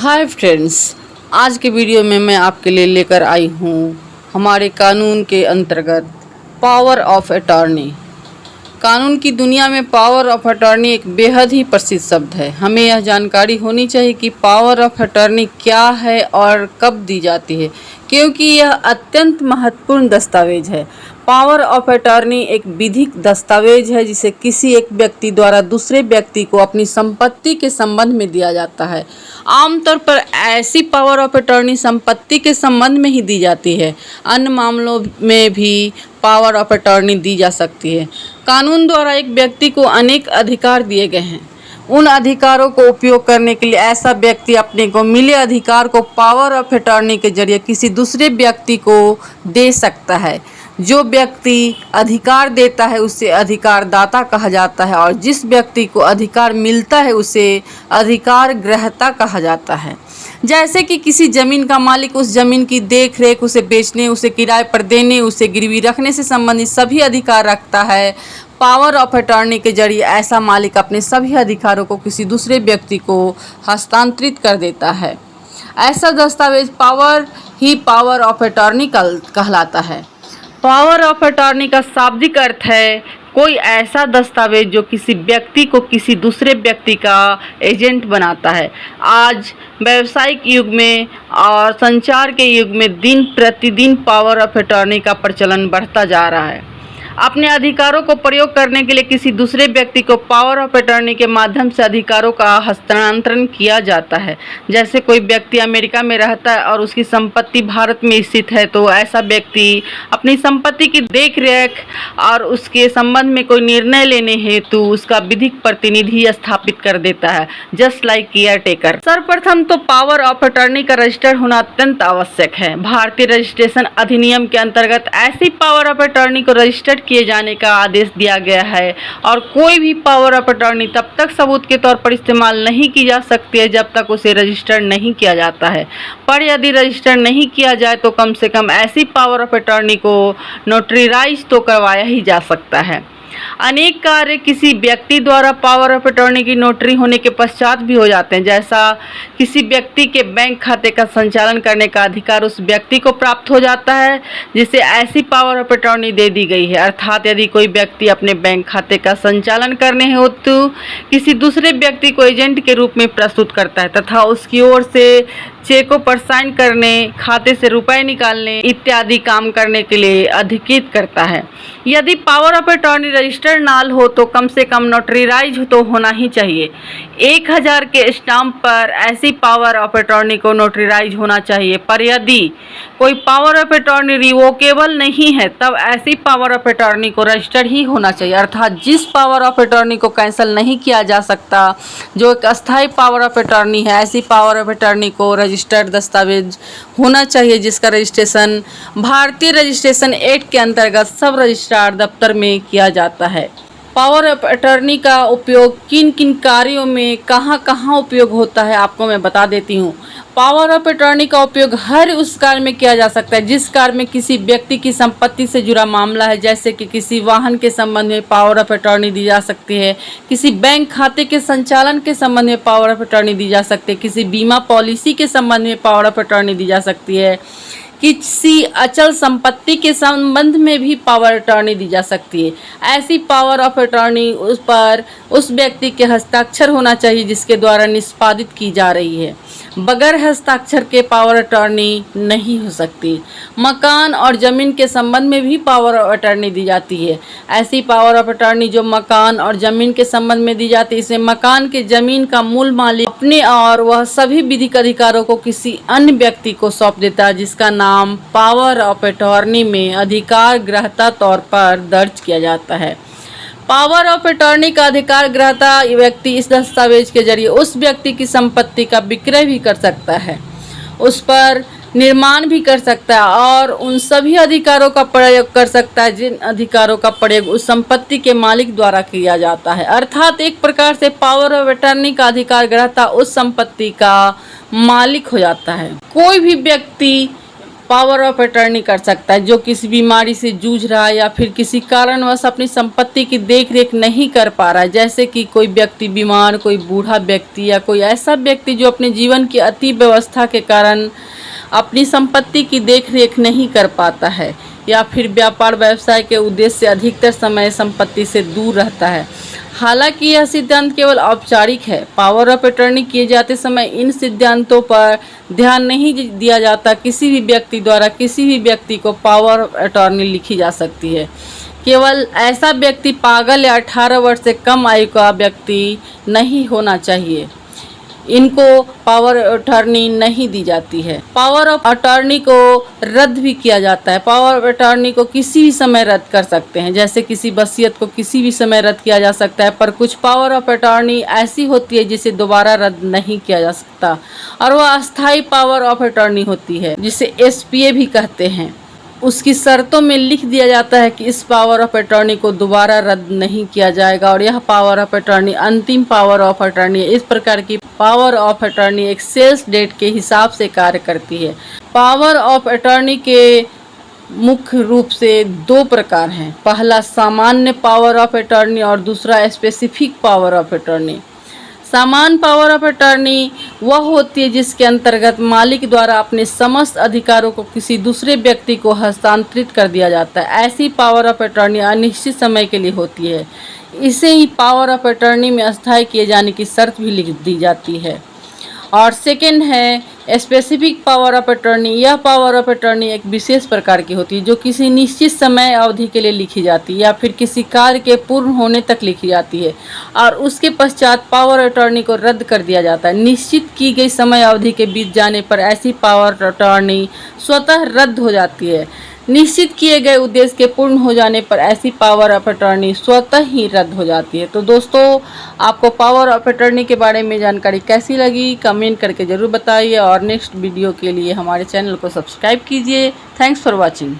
Hi friends, आज के video में मैं आपके लिए लेकर आई हूँ हमारे कानून के अंतर्गत पावर ऑफ अटॉर्नी। कानून की दुनिया में पावर ऑफ अटॉर्नी एक बेहद ही प्रसिद्ध शब्द है। हमें यह जानकारी होनी चाहिए कि पावर ऑफ अटॉर्नी क्या है और कब दी जाती है, क्योंकि यह अत्यंत महत्वपूर्ण दस्तावेज है। पावर ऑफ अटॉर्नी एक विधिक दस्तावेज है जिसे किसी एक व्यक्ति द्वारा दूसरे व्यक्ति को अपनी संपत्ति के संबंध में दिया जाता है। आमतौर पर ऐसी पावर ऑफ अटॉर्नी संपत्ति के संबंध में ही दी जाती है। अन्य मामलों में भी पावर ऑफ अटॉर्नी दी जा सकती है। कानून द्वारा एक व्यक्ति को अनेक अधिकार दिए गए हैं। उन अधिकारों को उपयोग करने के लिए ऐसा व्यक्ति अपने को मिले अधिकार को पावर ऑफ अटॉर्नी के जरिए किसी दूसरे व्यक्ति को दे सकता है। जो व्यक्ति अधिकार देता है उसे अधिकारदाता कहा जाता है और जिस व्यक्ति को अधिकार मिलता है उसे अधिकार ग्रहता कहा जाता है। जैसे कि किसी ज़मीन का मालिक उस ज़मीन की देख रेख, उसे बेचने, उसे किराए पर देने, उसे गिरवी रखने से संबंधित सभी अधिकार रखता है। पावर ऑफ अटॉर्नी के जरिए ऐसा मालिक अपने सभी अधिकारों को किसी दूसरे व्यक्ति को हस्तांतरित कर देता है। ऐसा दस्तावेज पावर ऑफ अटॉर्नी कहलाता है। पावर ऑफ अटॉर्नी का शाब्दिक अर्थ है कोई ऐसा दस्तावेज जो किसी व्यक्ति को किसी दूसरे व्यक्ति का एजेंट बनाता है। आज व्यावसायिक युग में और संचार के युग में दिन प्रतिदिन पावर ऑफ अटॉर्नी का प्रचलन बढ़ता जा रहा है। अपने अधिकारों को प्रयोग करने के लिए किसी दूसरे व्यक्ति को पावर ऑफ अटॉर्नी के माध्यम से अधिकारों का हस्तांतरण किया जाता है। जैसे कोई व्यक्ति अमेरिका में रहता है और उसकी संपत्ति भारत में स्थित है, तो ऐसा व्यक्ति अपनी संपत्ति की देख रेख और उसके संबंध में कोई निर्णय लेने हेतु उसका विधिक प्रतिनिधि स्थापित कर देता है, जस्ट लाइक केयर टेकर। सर्वप्रथम तो पावर ऑफ अटॉर्नी का रजिस्टर होना अत्यंत आवश्यक है। भारतीय रजिस्ट्रेशन अधिनियम के अंतर्गत ऐसी पावर ऑफ अटॉर्नी को रजिस्टर्ड किए जाने का आदेश दिया गया है और कोई भी पावर ऑफ अटॉर्नी तब तक सबूत के तौर पर इस्तेमाल नहीं की जा सकती है जब तक उसे रजिस्टर नहीं किया जाता है। पर यदि रजिस्टर नहीं किया जाए तो कम से कम ऐसी पावर ऑफ अटॉर्नी को नोटरीराइज तो करवाया ही जा सकता है। अनेक कार्य किसी व्यक्ति द्वारा पावर ऑफ अटॉर्नी की नोटरी होने के पश्चात भी हो जाते हैं। जैसा किसी व्यक्ति के बैंक खाते का संचालन करने का अधिकार उस व्यक्ति को प्राप्त हो जाता है जिसे ऐसी पावर ऑफ अटॉर्नी दे दी गई है। अर्थात यदि कोई व्यक्ति अपने बैंक खाते का संचालन करने हेतु किसी दूसरे व्यक्ति को एजेंट के रूप में प्रस्तुत करता है तथा उसकी ओर से चेकों पर साइन करने, खाते से रुपए निकालने इत्यादि काम करने के लिए अधिकृत करता है। यदि पावर ऑफ अटॉर्नी रजिस्टर्ड नाल हो तो कम से कम नोटरीराइज तो होना ही चाहिए। 1000 के स्टाम्प पर ऐसी पावर ऑफ अटॉर्नी को नोटरीराइज होना चाहिए। पर यदि कोई पावर ऑफ अटॉर्नी रिवोकेबल नहीं है तब ऐसी पावर ऑफ अटॉर्नी को रजिस्टर्ड ही होना चाहिए। अर्थात जिस पावर ऑफ अटॉर्नी को कैंसिल नहीं किया जा सकता, जो एक अस्थायी पावर ऑफ अटॉर्नी है, ऐसी पावर ऑफ अटॉर्नी को रजिस्टर्ड दस्तावेज होना चाहिए जिसका रजिस्ट्रेशन भारतीय रजिस्ट्रेशन एक्ट के अंतर्गत सब रजिस्ट्रार दफ्तर में किया जाता है। पावर ऑफ अटॉर्नी का उपयोग किन किन कार्यों में कहाँ उपयोग होता है आपको मैं बता देती हूँ। पावर ऑफ अटॉर्नी का उपयोग हर उस कार्य में किया जा सकता है जिस कार्य में किसी व्यक्ति की संपत्ति से जुड़ा मामला है। जैसे कि किसी वाहन के संबंध में पावर ऑफ अटॉर्नी दी जा सकती है, किसी बैंक खाते के संचालन के संबंध में पावर ऑफ अटॉर्नी दी जा सकती है, किसी बीमा पॉलिसी के संबंध में पावर ऑफ अटॉर्नी दी जा सकती है, किसी अचल संपत्ति के संबंध में भी पावर अटॉर्नी दी जा सकती है। ऐसी पावर ऑफ अटॉर्नी उस व्यक्ति के हस्ताक्षर होना चाहिए जिसके द्वारा निष्पादित की जा रही है। बगैर हस्ताक्षर के पावर अटॉर्नी नहीं हो सकती। मकान और ज़मीन के संबंध में भी पावर ऑफ अटॉर्नी दी जाती है। ऐसी पावर ऑफ अटॉर्नी जो मकान और ज़मीन के संबंध में दी जाती है, इसे मकान के ज़मीन का मूल मालिक अपने और वह सभी विधिक अधिकारों को किसी अन्य व्यक्ति को सौंप देता है जिसका नाम पावर ऑफ अटॉर्नी में अधिकार ग्रहता तौर पर दर्ज किया जाता है। पावर ऑफ अटॉर्नी का अधिकार ग्रहता व्यक्ति इस दस्तावेज के जरिए उस व्यक्ति की संपत्ति का विक्रय भी कर सकता है, उस पर निर्माण भी कर सकता है और उन सभी अधिकारों का प्रयोग कर सकता है जिन अधिकारों का प्रयोग उस संपत्ति के मालिक द्वारा किया जाता है। अर्थात एक प्रकार से पावर ऑफ अटॉर्नी का अधिकार ग्रहता उस संपत्ति का मालिक हो जाता है। कोई भी व्यक्ति पावर ऑफ अटर्नी कर सकता है। जो किसी बीमारी से जूझ रहा है या फिर किसी कारणवश अपनी संपत्ति की देखरेख नहीं कर पा रहा है, जैसे कि कोई व्यक्ति बीमार, कोई बूढ़ा व्यक्ति या कोई ऐसा व्यक्ति जो अपने जीवन की अति व्यवस्था के कारण अपनी संपत्ति की देखरेख नहीं कर पाता है, या फिर व्यापार व्यवसाय के उद्देश्य से अधिकतर समय संपत्ति से दूर रहता है। हालांकि यह सिद्धांत केवल औपचारिक है। पावर ऑफ अटर्नी किए जाते समय इन सिद्धांतों पर ध्यान नहीं दिया जाता। किसी भी व्यक्ति द्वारा किसी भी व्यक्ति को पावर ऑफ अटर्नी लिखी जा सकती है। केवल ऐसा व्यक्ति पागल या 18 वर्ष से कम आयु का व्यक्ति नहीं होना चाहिए। इनको पावर अटर्नी नहीं दी जाती है। पावर ऑफ अटर्नी को रद्द भी किया जाता है। पावर ऑफ अटर्नी को किसी भी समय रद्द कर सकते हैं, जैसे किसी वसीयत को किसी भी समय रद्द किया जा सकता है। पर कुछ पावर ऑफ अटर्नी ऐसी होती है जिसे दोबारा रद्द नहीं किया जा सकता, और वह अस्थायी पावर ऑफ अटर्नी होती है, जिसे SPA भी कहते हैं। उसकी शर्तों में लिख दिया जाता है कि इस पावर ऑफ अटर्नी को दोबारा रद्द नहीं किया जाएगा, और यह पावर ऑफ अटर्नी अंतिम पावर ऑफ अटर्नी है। इस प्रकार की पावर ऑफ अटर्नी एक सेल्स डेट के हिसाब से कार्य करती है। पावर ऑफ अटर्नी के मुख्य रूप से 2 प्रकार हैं। पहला सामान्य पावर ऑफ अटर्नी और दूसरा स्पेसिफिक पावर ऑफ अटर्नी। सामान्य पावर ऑफ अटर्नी वह होती है जिसके अंतर्गत मालिक द्वारा अपने समस्त अधिकारों को किसी दूसरे व्यक्ति को हस्तांतरित कर दिया जाता है। ऐसी पावर ऑफ अटर्नी अनिश्चित समय के लिए होती है। इसे ही पावर ऑफ अटर्नी में अस्थायी किए जाने की शर्त भी लिख दी जाती है। और सेकेंड है स्पेसिफिक पावर ऑफ अटर्नी। यह पावर ऑफ अटर्नी एक विशेष प्रकार की होती है जो किसी निश्चित समय अवधि के लिए लिखी जाती है या फिर किसी कार्य के पूर्ण होने तक लिखी जाती है, और उसके पश्चात पावर अटर्नी को रद्द कर दिया जाता है। निश्चित की गई समय अवधि के बीत जाने पर ऐसी पावर अटर्नी स्वतः रद्द हो जाती है। निश्चित किए गए उद्देश्य के पूर्ण हो जाने पर ऐसी पावर ऑफ अटर्नी स्वतः ही रद्द हो जाती है। तो दोस्तों, आपको पावर ऑफ अटर्नी के बारे में जानकारी कैसी लगी कमेंट करके ज़रूर बताइए, और नेक्स्ट वीडियो के लिए हमारे चैनल को सब्सक्राइब कीजिए। Thanks for watching.